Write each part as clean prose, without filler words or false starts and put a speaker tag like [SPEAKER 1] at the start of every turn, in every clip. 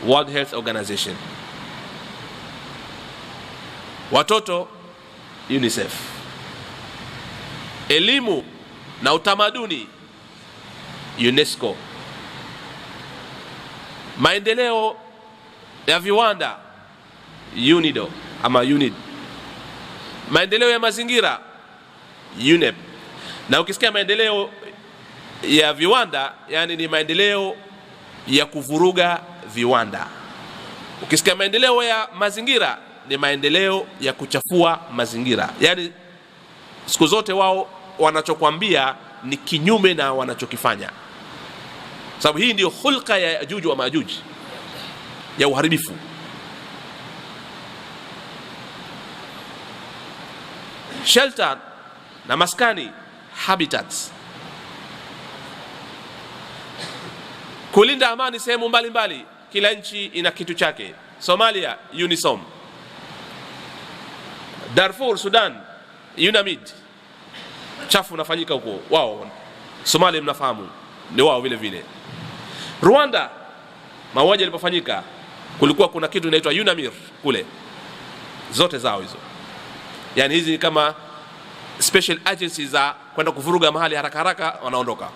[SPEAKER 1] World Health Organization. Watoto, UNICEF. Elimu na utamaduni, UNESCO. Maendeleo ya viwanda, UNIDO ama UNID. Maendeleo ya mazingira, UNEP. Na ukisikia maendeleo ya viwanda, yani ni maendeleo ya kuvuruga viwanda. Ukisikia maendeleo ya mazingira, ni maendeleo ya kuchafua mazingira. Yani siku zote wao wanachokwambia ni kinyume na wanachokifanya, sababu hii ndio hulka ya Yajuj wa Majuj, ya uharibifu. Shelter na maskani, habitats. Kulinda amani sehemu mbalimbali, kila nchi ina kitu chake. Somalia, UNISOM. Darfur, Sudan, UNAMID. Chafu unafanyika huko, wao. Somalia mnafahamu, ni wao vile vile. Rwanda, mauaji yalipofanyika, kulikuwa kuna kitu inaitwa UNAMIR kule. Zote zao hizo. Yani hizi ni kama special agencies za kwenda kuvuruga mahali haraka haraka, wanaondoka.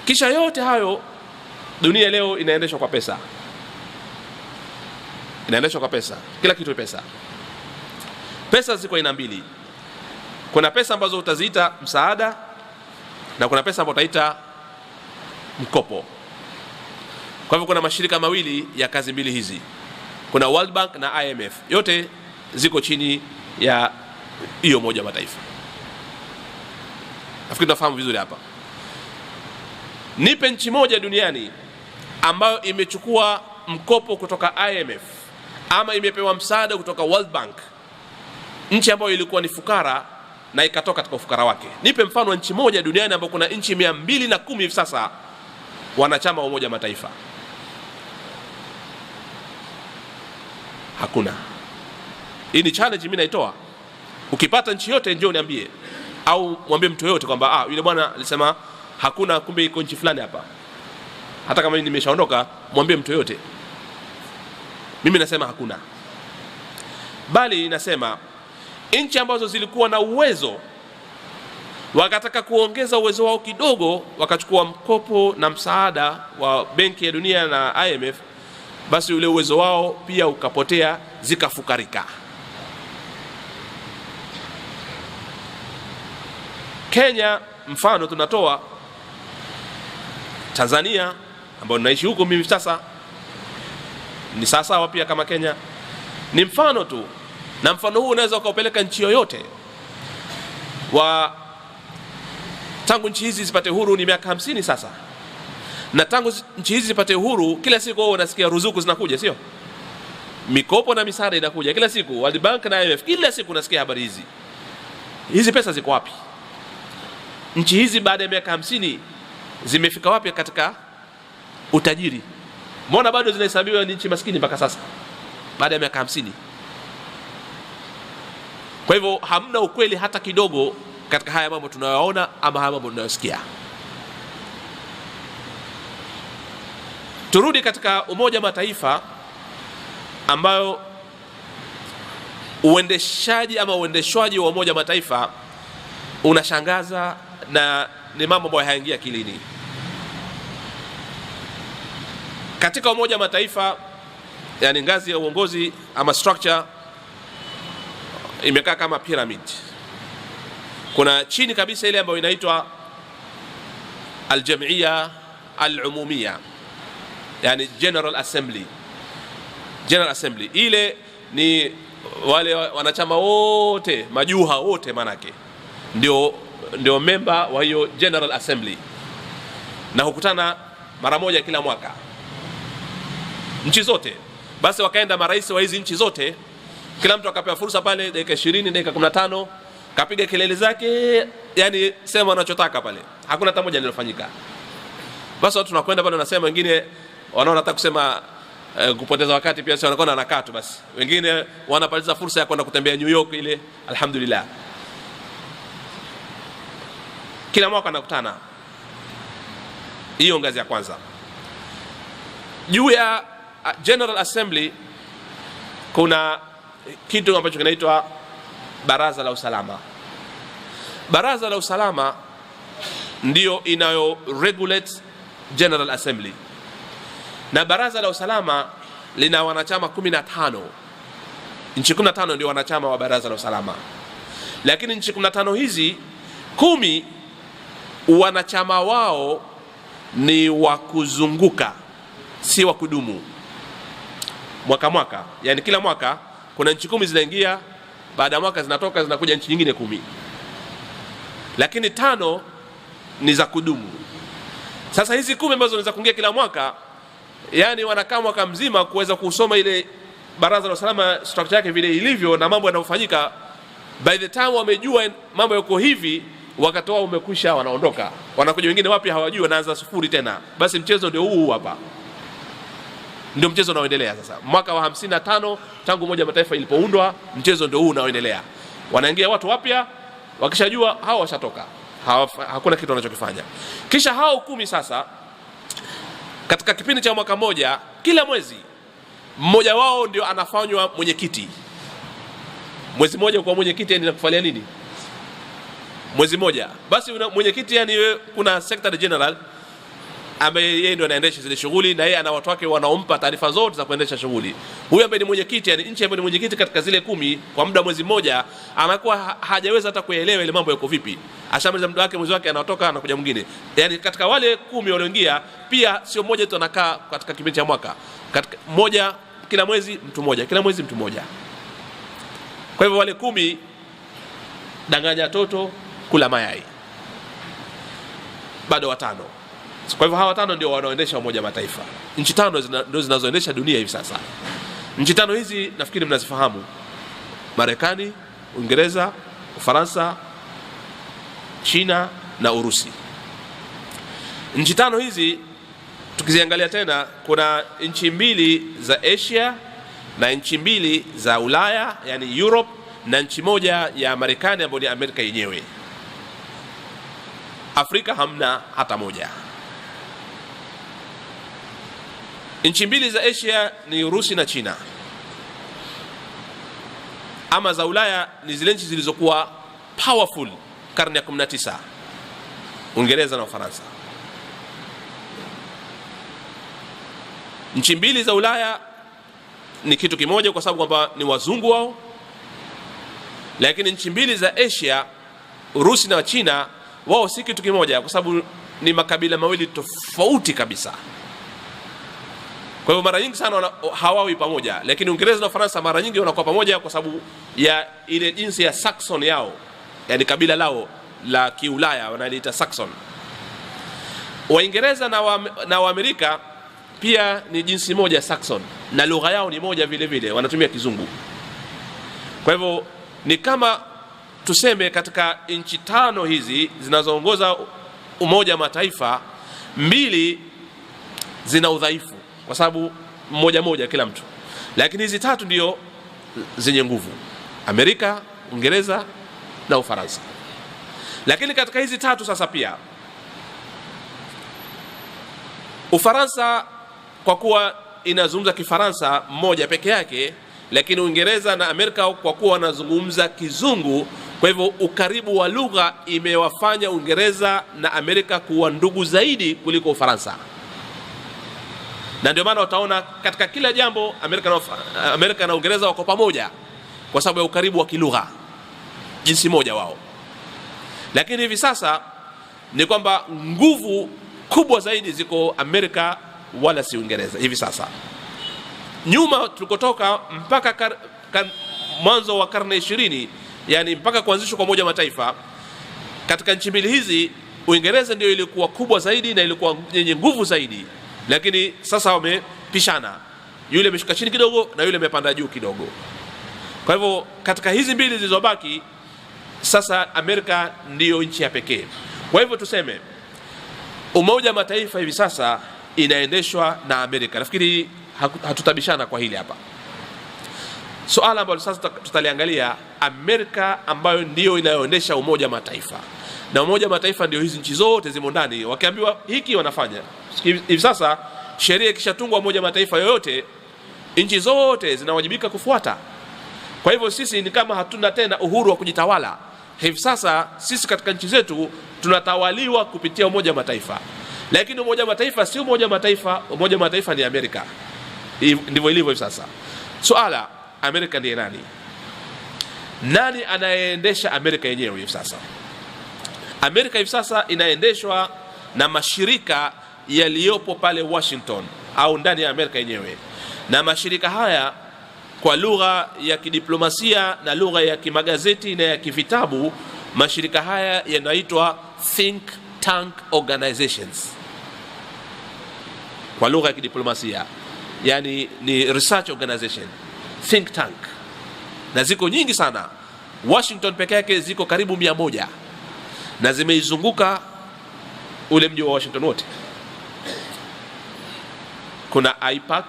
[SPEAKER 1] Kisha yote hayo, dunia leo inaendeshwa kwa pesa. Inaendeshwa kwa pesa. Kila kitu pesa. Pesa ziko aina mbili. Kuna pesa ambazo utaziita msaada na kuna pesa ambazo utaita mkopo. Kwa hivyo kuna mashirika mawili ya kazi mbili hizi. Kuna World Bank na IMF. Yote ziko chini ya hiyo Umoja wa Mataifa. Nafikiri tunafahamu vizuri hapa. Nipe nchi moja duniani ambayo imechukua mkopo kutoka IMF ama imepewa msaada kutoka World Bank, nchi ambayo ilikuwa ni fukara na ikatoka katika ufukara wake. Nipe mfano wa nchi moja duniani ambayo kuna nchi 210 hivi sasa wanachama wa Umoja wa Mataifa. Hakuna. Hii ni challenge mimi naitoa. Ukipata nchi yote njoo niambie, au mwambie mtu yote kwamba yule bwana alisema hakuna, kumbe iko nchi fulani hapa. Hata kama nimeshaondoka, mwambie mtu yote. Mimi nasema hakuna. Bali nasema nchi ambazo zilikuwa na uwezo wakataka kuongeza uwezo wao kidogo, wakachukua mkopo na msaada wa Benki ya Dunia na IMF, basi ule uwezo wao pia ukapotea, zikafukarika. Kenya mfano tunatoa. Tanzania ambao naishi huko mimi sasa ni sawa pia kama Kenya. Ni mfano tu, na mfano huu unaweza ukaupeleka nchi yoyote. Tangu nchi hizi zipate uhuru ni miaka 50 sasa. Na tangu nchi hizi zipate uhuru, kila siku wao unasikia ruzuku zinakuja, sio? Mikopo na misaada inakuja kila siku, World Bank na IMF, kila siku unasikia habari hizi. Hizi pesa ziko wapi? Nchi hizi baada ya miaka 50 zimefika wapi katika utajiri? Mbona bado zinahesabiwa ni nchi maskini mpaka sasa baada ya miaka 50? Kwa hivyo hamna ukweli hata kidogo katika haya mambo tunayoona ama haya mambo tunayosikia. Turudi katika Umoja wa Mataifa, ambayo uendeshaji ama uendeshwaji wa Umoja wa Mataifa unashangaza na ni mambo ambayo hayaingia akilini. Katika Umoja wa Mataifa, yani ngazi ya uongozi ama structure imekaa kama pyramid. Kuna chini kabisa ile ambayo inaitwa Al-Jam'iyya Al-Umumiyya, yani General Assembly. General Assembly ile ni wale wanachama wote, majuha wote manake ndio member wa hiyo General Assembly, na hukutana mara moja kila mwaka nchi zote. Basi wakaenda marais wa hizi nchi zote, kila mtu akapewa fursa pale dakika 20 dakika 15, kapiga kelele zake, yani sema wanachotaka pale, hakuna hata moja linalofanyika. Basi watu tunakwenda pale, wanasema wengine wanaona hata kusema kupoteza wakati pia, sio wanakwenda anakaa tu basi. Wengine wanapaliza fursa ya kwenda kutembea New York ile, alhamdulillah. Kila mwaka anakutana. Hiyo ngazi ya kwanza. Juu ya General Assembly kuna kitu ambacho kinaitwa Baraza la Usalama. Baraza la Usalama ndio inayo regulate General Assembly, na Baraza la Usalama lina wanachama 15. Nchi 15 ndio wanachama wa Baraza la Usalama, lakini nchi 15 hizi 10 wanachama wao ni wa kuzunguka, si wa kudumu. Mwaka yani kila mwaka kuna nchi 10 zinaingia, baada ya mwaka zinatoka, zinakuja nchi nyingine 10, lakini 5 ni za kudumu. Sasa hizi 10 ambazo ni za kuingia kila mwaka, yani wanakaa mwaka mzima kuweza kusoma ile Baraza la Usalama structure yake vile ilivyo na mambo yanayofanyika. By the time wamejua mambo yako hivi, wakati wao umekwisha, wanaondoka, wanakuja wengine wapya hawajui, wanaanza sufuri tena. Basi mchezo ndio huu hapa, ndio mchezo unaoendelea sasa. Mwaka wa 55 tangu Umoja wa Mataifa ilipoundwa, mchezo ndio huu unaoendelea. Wanaingia watu wapya, wakishajua hao washatoka, hakuna kitu wanachokifanya. Kisha hao 10 sasa, katika kipindi cha mwaka mmoja, kila mwezi mmoja wao ndio anafanywa mwenyekiti. Mwezi mmoja kwa mwenyekiti, yani nakufanya nini? Mwezi mmoja basi mwenyekiti, yani kuna secretary general ambaye yeye ndio anaendesha zile shughuli, na yeye ana watu wake wanaompa taarifa zote za kuendesha shughuli. Huyu ambaye ni mwenyekiti, yani nchi ambaye ni mwenyekiti katika zile 10 kwa muda mwezi mmoja, anakuwa hajaweza hata kuelewa ile mambo yako vipi. Ashamaliza muda wake, mwezi wake anatoka, anakuja mwingine. Yani katika wale 10 walioingia, pia sio mmoja tu anakaa katika kipindi cha mwaka, katika mmoja kila mwezi mtu mmoja, kila mwezi mtu mmoja. Kwa hivyo wale 10, danganya toto kula mayai, bado 5. Kwa hivyo hawa 5 ndio wanaoendesha Umoja wa Mataifa. Nchi 5 ndio zinazoendesha dunia hivi sasa. Nchi 5 hizi nafikiri mnazifahamu: Marekani, Uingereza, Ufaransa, China na Urusi. Nchi 5 hizi tukiziangalia tena, kuna nchi 2 za Asia na nchi 2 za Ulaya, yani Europe, na nchi moja ya Marekani ambayo ni Amerika yenyewe. Afrika hamna hata moja. Nchi 2 za Asia ni Urusi na China. Ama za Ulaya ni zile nchi zilizokuwa powerful karne ya 19, Uingereza na Ufaransa. Nchi 2 za Ulaya ni kitu kimoja kwa sababu kwamba ni wazungu wao, lakini nchi 2 za Asia, Urusi na China, wao si kitu kimoja kwa sababu ni makabila mawili tofauti kabisa. Kwa hivyo mara nyingi sana hawawi pamoja, lakini Uingereza na Ufaransa mara nyingi wanakuwa pamoja kwa sababu ya ile jinsi ya Saxon yao, yani kabila lao la Kiulaya wanaliita Saxon. Waingereza na Waamerika pia ni jinsi moja Saxon, na lugha yao ni moja vile vile, wanatumia Kizungu. Kwa hivyo ni kama tuseme katika nchi 5 hizi zinazoongoza Umoja wa Mataifa, 2 zina udhaifu kwa sababu moja kila mtu, lakini hizi 3 ndio zenye nguvu: Amerika, Uingereza na Ufaransa. Lakini katika hizi 3 sasa pia Ufaransa, kwa kuwa inazungumza Kifaransa mmoja peke yake, lakini Uingereza na Amerika kwa kuwa wanazungumza Kizungu, kwa hivyo ukaribu wa lugha imewafanya Uingereza na Amerika kuwa ndugu zaidi kuliko Ufaransa. Na ndio maana utaona katika kila jambo Amerika na Uingereza wako pamoja kwa sababu ya ukaribu wa kilugha, jinsi moja wao. Lakini hivi sasa ni kwamba nguvu kubwa zaidi ziko Amerika wala si Uingereza hivi sasa. Nyuma tulikotoka mpaka mwanzo wa karne 20, yani mpaka kuanzishwa kwa Umoja wa Mataifa, katika nchi 2 hizi Uingereza ndio ilikuwa kubwa zaidi na ilikuwa yenye nguvu zaidi, lakini sasa wamepishana, yule ameshuka chini kidogo na yule amepanda juu kidogo. Kwa hivyo katika hizi 2 zilizobaki sasa Amerika ndiyo nchi ya pekee. Kwa hivyo tuseme Umoja wa Mataifa hivi sasa inaendeshwa na Amerika. Nafikiri hatutabishana kwa hili hapa. Suala ambalo sasa tutaliangalia, Amerika ambayo ndiyo inayoendesha Umoja wa Mataifa, na Umoja wa Mataifa ndio hizi nchi zote zimo ndani, wakiambiwa hiki wanafanya. Hivi sasa sheria ikishatungwa Umoja wa Mataifa yoyote, nchi zote zinawajibika kufuata. Kwa hivyo sisi ni kama hatuna tena uhuru wa kujitawala. Hivi sasa sisi katika nchi zetu tunatawaliwa kupitia Umoja wa Mataifa. Lakini Umoja wa Mataifa si Umoja wa Mataifa, Umoja wa Mataifa ni Amerika. Ndivyo ilivyo hivi sasa. Suala, Amerika ndiye nani? Nani anayeendesha Amerika yenyewe hivi sasa? Amerika hivi sasa inaendeshwa na mashirika yaliyopo pale Washington au ndani ya Amerika yenyewe. Na mashirika haya kwa lugha ya kidiplomasia na lugha ya kimagazeti na ya kivitabu, mashirika haya yanaitwa think tank organizations. Kwa lugha ya kidiplomasia, yani ni research organization, think tank. Na ziko nyingi sana. Washington peke yake ziko karibu 100 na zimeizunguka ule mji wa Washington wote. Kuna AIPAC,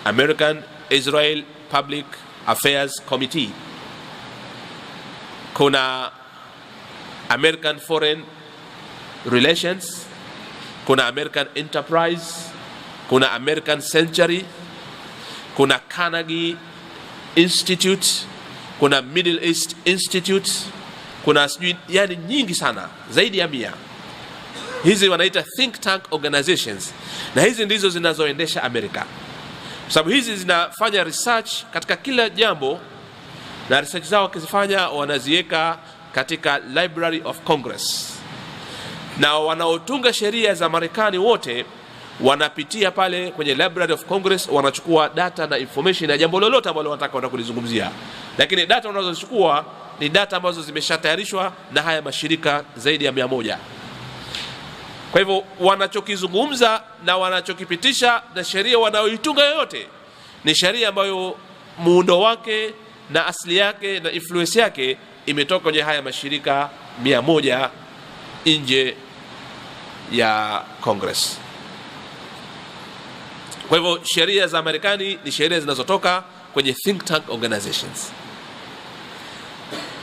[SPEAKER 1] American Israel Public Affairs Committee. Kuna American Foreign Relations, kuna American Enterprise, kuna American Century, kuna Carnegie Institute, kuna Middle East Institute, kuna yani nyingi sana, zaidi ya 100. Hizi wanaita think tank organizations, na hizi ndizo zinazoendesha Amerika. Sababu hizi zinafanya research katika kila jambo, na research zao wakizifanya wanaziweka katika Library of Congress, na wanaotunga sheria za Marekani wote wanapitia pale kwenye Library of Congress, wanachukua data na information ya jambo lolote ambalo wanataka kulizungumzia. Lakini data wanazochukua ni data ambazo zimeshatayarishwa na haya mashirika zaidi ya 100. Kwa hivyo wanachokizungumza na wanachokipitisha na sheria wanaoitunga yoyote ni sheria ambayo muundo wake na asili yake na influence yake imetoka kwenye haya mashirika 100 nje ya Congress. Kwa hivyo sheria za Marekani ni sheria zinazotoka kwenye think tank organizations.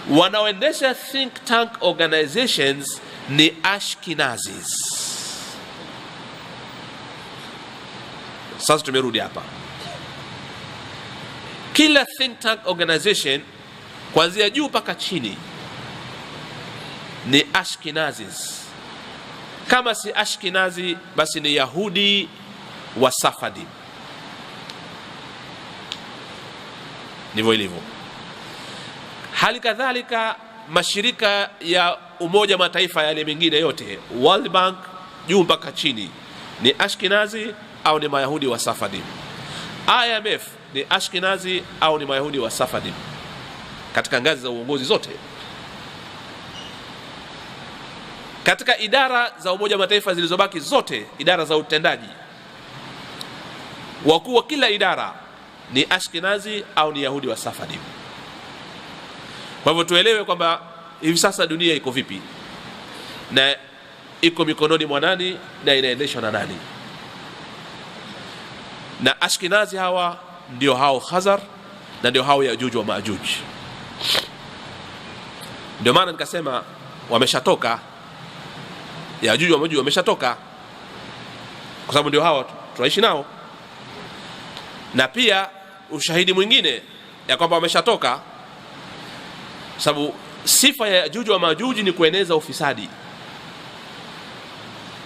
[SPEAKER 1] Wanaoendesha think tank organizations ni Ashkenazis. Sasa tumerudi hapa. Kila think tank organization kuanzia juu mpaka chini ni Ashkenazis. Kama si Ashkenazi basi ni Yahudi wa Safadi. Ndivyo ilivyo. Hali kadhalika mashirika ya Umoja Mataifa yale mengine yote, World Bank juu mpaka chini ni Ashkenazi au ni Mayahudi wa Safadi. IMF ni Ashkenazi au ni Mayahudi wa Safadi katika ngazi za uongozi zote. Katika idara za Umoja Mataifa zilizobaki zote, idara za utendaji, wakuu wa kila idara ni Ashkenazi au ni Yahudi wa Safadi. Kwa hivyo tuelewe kwamba hivi sasa dunia iko vipi na iko mikononi mwa nani na inaendeshwa na nani. Na Ashkenazi hawa ndio hao Khazar na ndio hao Yajuj wa Majuj. Ndio maana nikasema wameshatoka, Yajuj wa Majuj wameshatoka, kwa sababu ndio hao tunaishi nao. Na pia ushahidi mwingine ya kwamba wameshatoka, sababu sifa ya Yajuj wa Majuj ni kueneza ufisadi.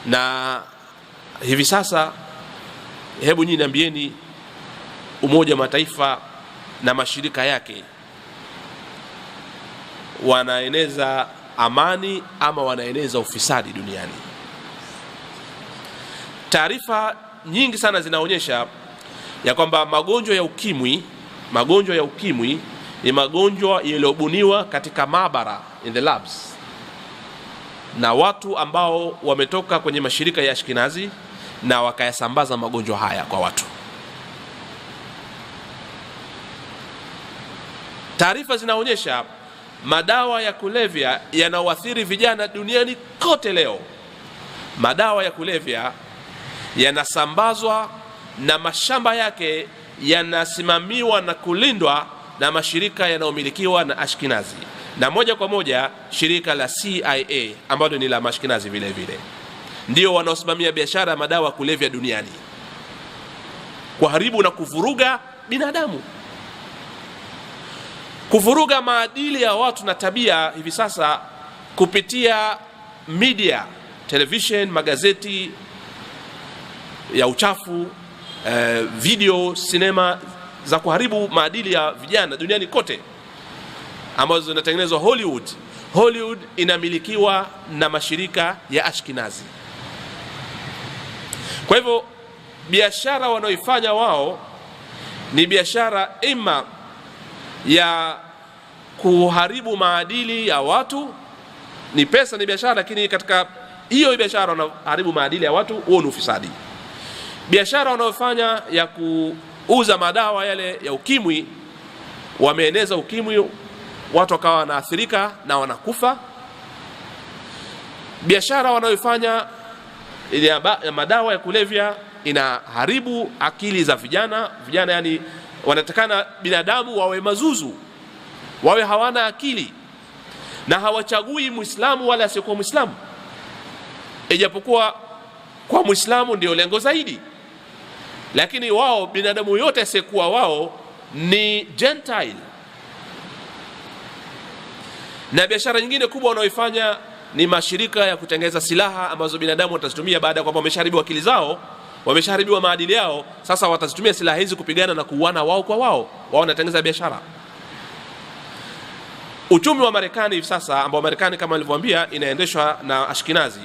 [SPEAKER 1] Na hivi sasa hebu nyinyi niambieni, Umoja wa Mataifa na mashirika yake wanaeneza amani ama wanaeneza ufisadi duniani? Taarifa nyingi sana zinaonyesha ya kwamba magonjwa ya ukimwi ni magonjwa yaliyobuniwa katika maabara, in the labs, na watu ambao wametoka kwenye mashirika ya Ashkenazi na wakayasambaza magonjwa haya kwa watu. Taarifa zinaonyesha madawa ya kulevya yanaoathiri vijana duniani kote leo. Madawa ya kulevya yanasambazwa na mashamba yake yanasimamiwa na kulindwa na mashirika yanayomilikiwa na Ashkenazi, na moja kwa moja shirika la CIA ambalo ni la Ashkenazi vile vile. ndio wanaosimamia biashara ya madawa kulevya duniani, kuharibu na kuvuruga binadamu, kuvuruga maadili ya watu na tabia. Hivi sasa kupitia media, television, magazeti ya uchafu, video, sinema za kuharibu maadili ya vijana duniani kote, ambazo zinatengenezwa Hollywood. Hollywood inamilikiwa na mashirika ya Ashkenazi. Kwa hivyo biashara wanaoifanya wao ni biashara ima ya kuharibu maadili ya watu, ni pesa, ni biashara, lakini katika hiyo biashara wanaharibu maadili ya watu, huo ni ufisadi. Biashara wanaofanya ya kuuza madawa yale ya ukimwi, wameeneza ukimwi, watu wakawa wanaathirika na wanakufa. Biashara wanaoifanya ya madawa ya kulevya inaharibu akili za vijana. Vijana yani wanatakana binadamu wawe mazuzu, wawe hawana akili na hawachagui Muislamu wala asiyekuwa Muislamu, ijapokuwa kwa Muislamu ndio lengo zaidi, lakini wao binadamu yote asiyekuwa wao ni Gentile. Na biashara nyingine kubwa wanaoifanya ni mashirika ya kutengeneza silaha ambazo binadamu watazitumia baada ya kwamba wameshaharibiwa akili zao, wameshaharibiwa maadili yao. Sasa watazitumia silaha hizi kupigana na kuuana wao kwa wao. Wao wanatengeneza biashara. Uchumi wa Marekani hivi sasa, ambao Marekani kama nilivyowaambia inaendeshwa na Ashkenazi.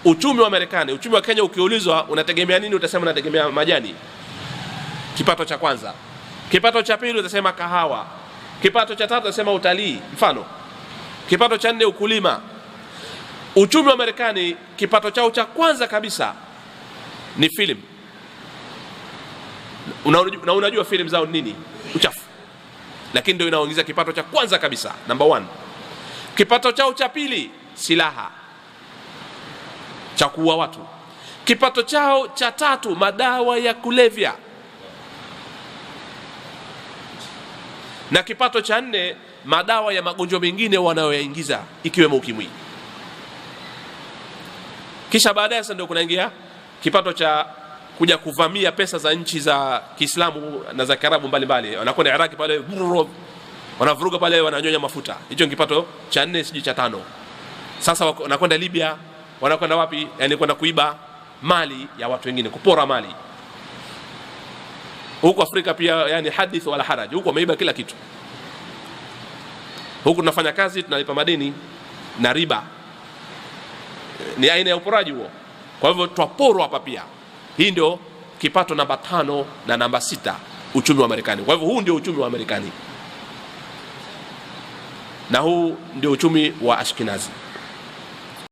[SPEAKER 1] Uchumi wa Marekani, uchumi wa Kenya ukiulizwa unategemea nini, utasema unategemea majani, kipato cha kwanza. Kipato cha pili utasema kahawa. Kipato cha tatu utasema utalii, mfano. Kipato cha nne ukulima. Uchumi wa Marekani kipato chao cha kwanza kabisa ni film. Unajua film zao nini? Uchafu. Lakini ndio inaongeza kipato cha kwanza kabisa, number 1. Kipato chao cha pili silaha, cha kuua watu. Kipato chao cha tatu madawa ya kulevya, na kipato cha nne madawa ya magonjwa mengine wanayoyaingiza ikiwemo ukimwi. Kisha baadaye sasa ndio kunaingia kipato cha kuja kuvamia pesa za nchi za Kiislamu na za Kiarabu mbalimbali. Wanakwenda Iraq pale, wanavuruga pale, wananyonya mafuta. Hicho ni kipato cha 4 siji cha 5. Sasa wanakwenda Libya, wanakwenda wapi? Yani kwenda kuiba mali ya watu wengine, kupora mali. Huko Afrika pia yani hadith wala haraj, huko wameiba kila kitu. Huko tunafanya kazi, tunalipa madeni na riba, ni aina ya uporaji huo. Kwa hivyo twaporwa hapa pia. Hii ndio kipato namba 5 na namba 6 uchumi wa Marekani. Kwa hivyo huu ndio uchumi wa Marekani, na huu ndio uchumi wa Ashkenazi.